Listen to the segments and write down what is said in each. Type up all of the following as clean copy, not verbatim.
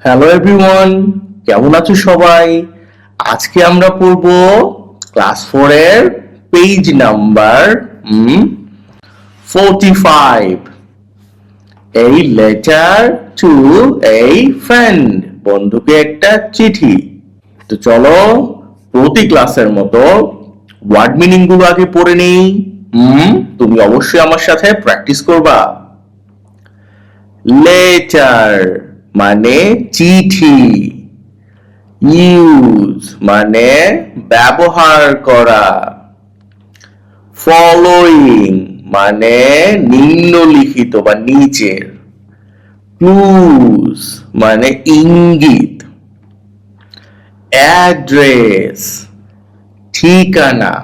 Hello everyone, কেমন আছো সবাই? আজকে আমরা পড়ব ক্লাস 4 এর page number 45, a letter to a friend, বন্ধুকে একটা চিঠি। তো চলো প্রতি ক্লাসের মতো ওয়ার্ড মিনিং গুলো আগে পড়ে নেই। তুমি অবশ্যই আমার সাথে প্র্যাকটিস করবা। লেটার মানে চিঠি, ইউজ মানে ব্যবহার করা, ফলোইং মানে নিম্নলিখিত বা নিচের, ক্লুজ মানে ইঙ্গিত, অ্যাড্রেস ঠিকানা,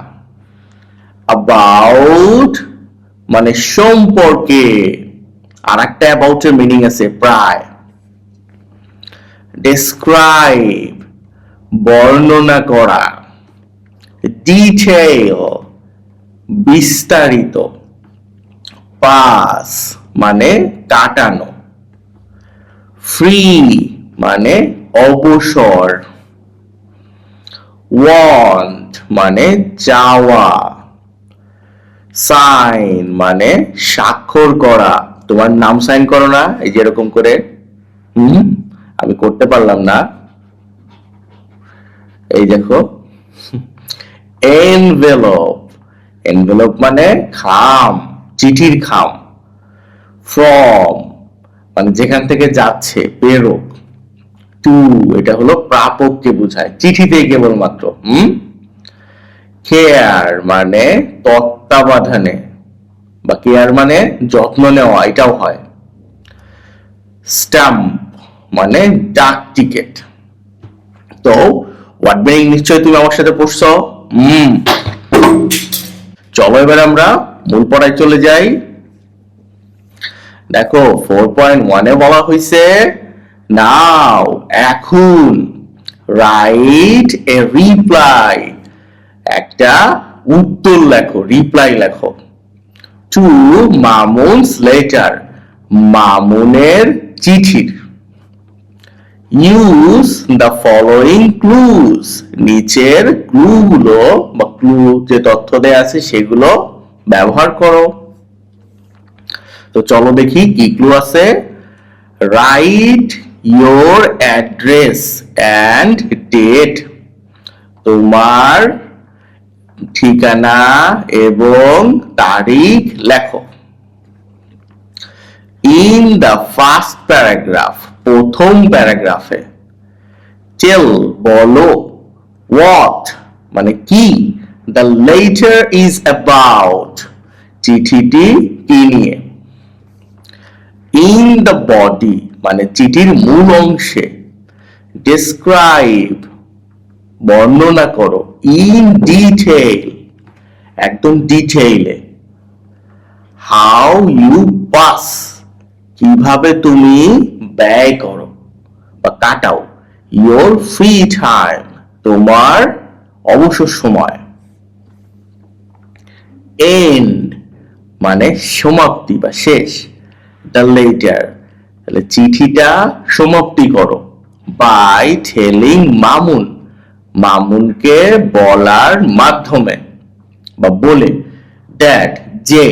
অ্যাবাউট মানে সম্পর্কে, আর একটা অ্যাবাউট এর মিনিং আছে প্রায়, ডেসক্রাইব বর্ণনা করা, ডিটেইল বিস্তারিত, পাস মানে কাটানো, ফ্রি মানে অবসর, ওয়ান্ট মানে চাওয়া, সাইন মানে স্বাক্ষর করা। তোমার নাম সাইন করো না, এই যে এরকম করে। আমি করতে পারলাম না, এই দেখো। এনভেলপ, এনভেলপ মানে খাম, চিঠির খাম। ফ্রম মানে যেখান থেকে যাচ্ছে, প্রেরক। টু এটা হলো প্রাপককে বোঝায়, চিঠিতে কেবলমাত্র। কেয়ার মানে তত্ত্বাবধানে, বা কেয়ার মানে যত্ন নেওয়া, এটাও হয়। স্ট্যাম্প মানে ডাক টিকেট। তো ওয়ার্ড মিনিং নিশ্চয়ই তুমি আমার সাথে পড়ছো। চলো এবার আমরা মূল পড়ায় চলে যাই। দেখো 4.1 এ বলা হয়েছে নাও এখন রাইট এ রিপ্লাই, একটা উত্তর লেখো, রিপ্লাই লেখো, টু মামুনস লেটার, মামুনের চিঠির। ইউজ দ্য ফলোইং ক্লুজ, নিচের ক্লু গুলো বা ক্লু যে তথ্য দেয়া আছে সেগুলো ব্যবহার করো। তো চলো দেখি কি ক্লু আছে। Write your address and date, তোমার ঠিকানা এবং তারিখ লেখো। ইন দ্য ফার্স্ট প্যারাগ্রাফ, প্রথম প্যারাগ্রাফে। টেল বলো, হোয়াট মানে কি, দ্য লেটার ইজ অ্যাবাউট, চিঠিটি কি নিয়ে। ইন দ্য বডি মানে চিঠির মূল অংশে। ডেসক্রাইব বর্ণনা করো। ইন ডিটেইল একদম ডিটেইলে। হাউ ইউ পাস কিভাবে তুমি ব্যয় করো বা কাটাও। ইয়োর ফ্রি টাইম তোমার অবসর সময়। এন্ড মানে সমাপ্তি বা শেষ। দ্য লেটার তাহলে চিঠিটা সমাপ্তি করো। বাই টেলিং মামুন, মামুনকে বলার মাধ্যমে বা বলে। দ্যাট যে,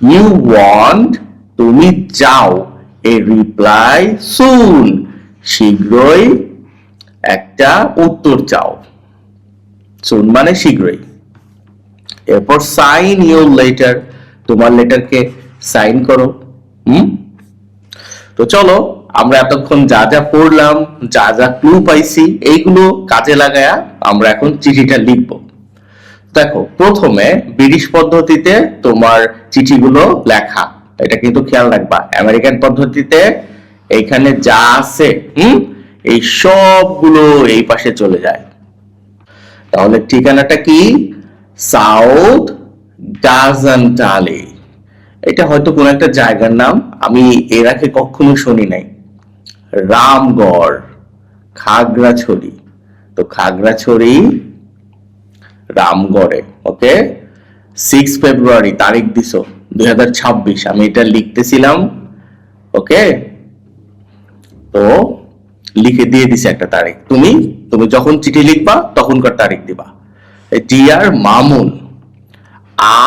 ইউ ওয়ান্ট তুমি চাও, এ রিপ্লাই সুন শীঘ্রই একটা উত্তর চাও। সুন মানে শীঘ্রই। এরপর সাইন ইউর লেটার, তোমার লেটারকে সাইন করো। তো চলো আমরা এতক্ষণ যা যা পড়লাম, যা যা ক্লু পাইছি, এইগুলো কাজে লাগায়া আমরা এখন চিঠিটা লিখব। দেখো প্রথমে ব্রিটিশ পদ্ধতিতে তোমার চিঠিগুলো লেখা, এটা কিন্তু খেয়াল রাখবা। আমেরিকান পদ্ধতিতে এইখানে যা আছে এই সবগুলো এই পাশে চলে যায়। তাহলে ঠিকানাটা কি? সাউথ ডাজেন্টালি, এটা হয়তো কোন একটা জায়গার নাম, আমি এর আগে কখনো শুনি নাই। রামগড়, খাগড়াছড়ি, তো খাগড়াছড়ি রামগড়ে। ওকে, 6 ফেব্রুয়ারি তারিখ দিছো 2026, আমি এটা লিখতেছিলাম। ওকে, তো লিখে দিয়ে দিছে একটা তারিখ। তুমি যখন চিঠি লিখবা তখনকার তারিখ দিবা। ডিয়ার মামুন,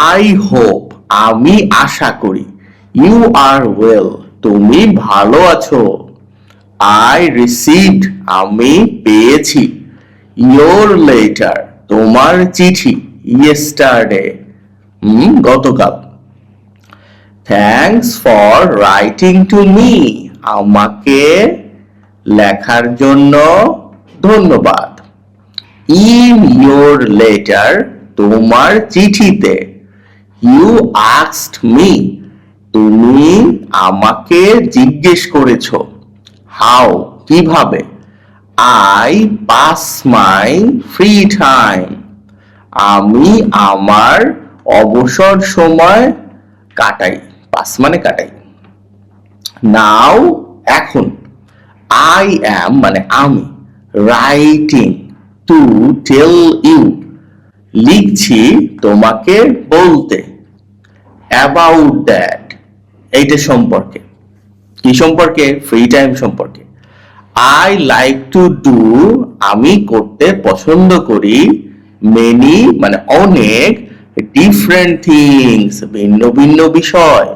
আই হোপ, আমি আশা করি, ইউ আর ওয়েল, তুমি ভালো আছো। আই রিসিভড, আমি পেয়েছি, ইয়োর লেটার, তোমার চিঠি, ইয়েস্টারডে, গতকাল। Thanks for writing to me, আমাকে লেখার জন্য ধন্যবাদ। ইন ইয়োর লেটার, তোমার চিঠিতে, ইউ আস্কড মি, তুমি আমাকে জিজ্ঞেস করেছো, হাউ, কিভাবে, I pass my free time, আমি আমার অবসর সময় কাটাই, পাস মানে কাটাই। নাও, এখন, আই অ্যাম মানে আমি, রাইটিং টু টেল ইউ, লিখছি তোমাকে বলতে, অ্যাবাউট দ্যাট, এইটা সম্পর্কে। কি সম্পর্কে? ফ্রি টাইম সম্পর্কে। আই লাইক টু ডু, আমি করতে পছন্দ করি, মেনি মানে অনেক, ডিফারেন্ট থিংস ভিন্ন ভিন্ন বিষয়,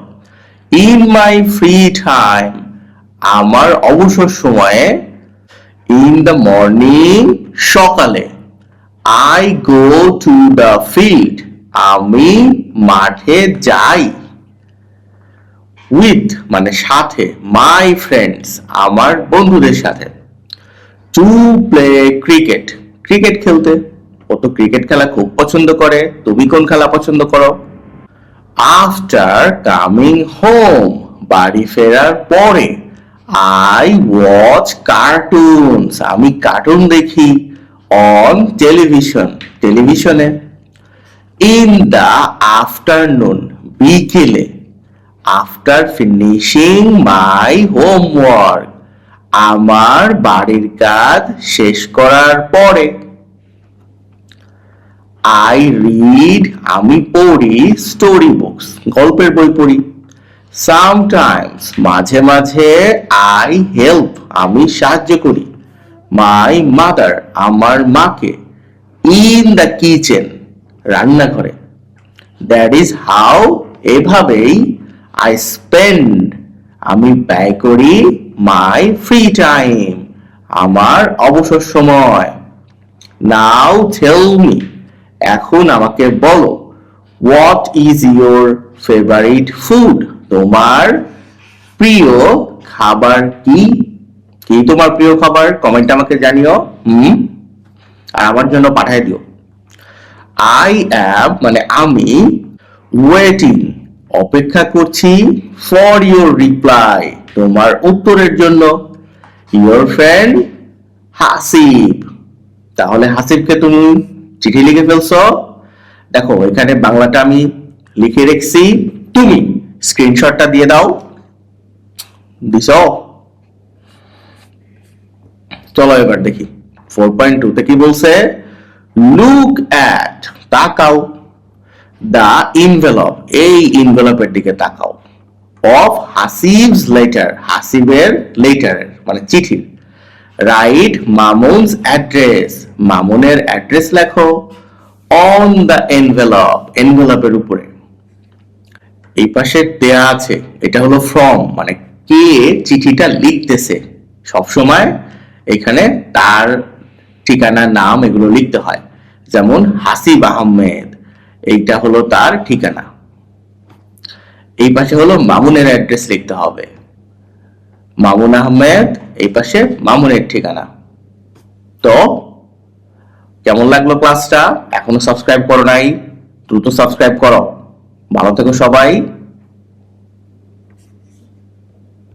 ইন মাই ফ্রি টাইম, আমার অবসর সময়ে, ইন দ্য মর্নিং, সকালে, I go to the field, আমি মাঠে যাই, উইথ মানে সাথে, মাই ফ্রেন্ডস, আমার বন্ধুদের সাথে, টু প্লে ক্রিকেট, ক্রিকেট খেলতে, ও তো ক্রিকেট খেলা খুব পছন্দ করে। তুমি কোন খেলা পছন্দ করো? আফটার কামিং হোম, বাড়ি ফেরার পরে, আই ওয়াচ কার্টুনস, আমি কার্টুন দেখি, অন টেলিভিশন, টেলিভিশনে, ইন দ্য আফটারনুন, বিকেলে, আফটার ফিনিশিং মাই হোমওয়ার্ক, আমার বাড়ির কাজ শেষ করার পরে, আই রিড, আমি পড়ি, স্টোরি বুকস, গল্পের বই পড়ি, সামটাইমস, মাঝে মাঝে, আই হেল্প, আমি সাহায্য করি, মাই মাদার, আমার মাকে, ইন দ্য কিচেন, রান্নাঘরে, দ্যাট ইজ হাউ, এভাবেই, আই স্পেন্ড, আমি ব্যয় করি, মাই ফ্রি টাইম, আমার অবসর সময়। নাও টেল মি, এখন আমাকে বলো, what is your favourite food, তোমার প্রিয় খাবার কি? কি তোমার প্রিয় খাবার? কমেন্ট আমাকে জানিও, আর আমার জন্য পাঠিয়ে দিও। আই অ্যাম মানে আমি, ওয়েটিং, অপেক্ষা করছি, ফর ইয়োর রিপ্লাই, তোমার উত্তরের জন্য, ইয়োর ফ্রেন্ড হাসিব। তাহলে হাসিবকে তুমি চিঠি লিখে ফেলছো। দেখো এখানে বাংলাটা আমি লিখে রেখেছি, তুমি স্ক্রিনশটটা দিয়ে দাও। দিছ? চলো এবার দেখি 4.2 তে কি বলছে। লুক অ্যাট, তাকাও, দ্য ইনভেলপ, এই ইনভেলপের দিকে তাকাও, অফ হাসিবস লেটার, হাসিবের লেটারের মানে চিঠির, রাইট মামুনস অ্যাড্রেস, মামুনের অ্যাড্রেস লেখো, অন দ্য এনভেলপ, এনভেলপের উপরে। এই পাশে দেয়া আছে, এটা হলো ফ্রম মানে কে চিঠিটা লিখতেছে। সবসময় এখানে তার ঠিকানা, নাম এগুলো লিখতে হয়। যেমন হাসিব আহমেদ, এইটা হলো তার ঠিকানা। এই পাশে হলো মামুনের অ্যাড্রেস লিখতে হবে, মামুন আহমেদ, এই পাশে মামুনের ঠিকানা। তো কেমন লাগলো ক্লাসটা? এখনো সাবস্ক্রাইব করো নাই? দ্রুত সাবস্ক্রাইব করো। ভালো থেকো সবাই।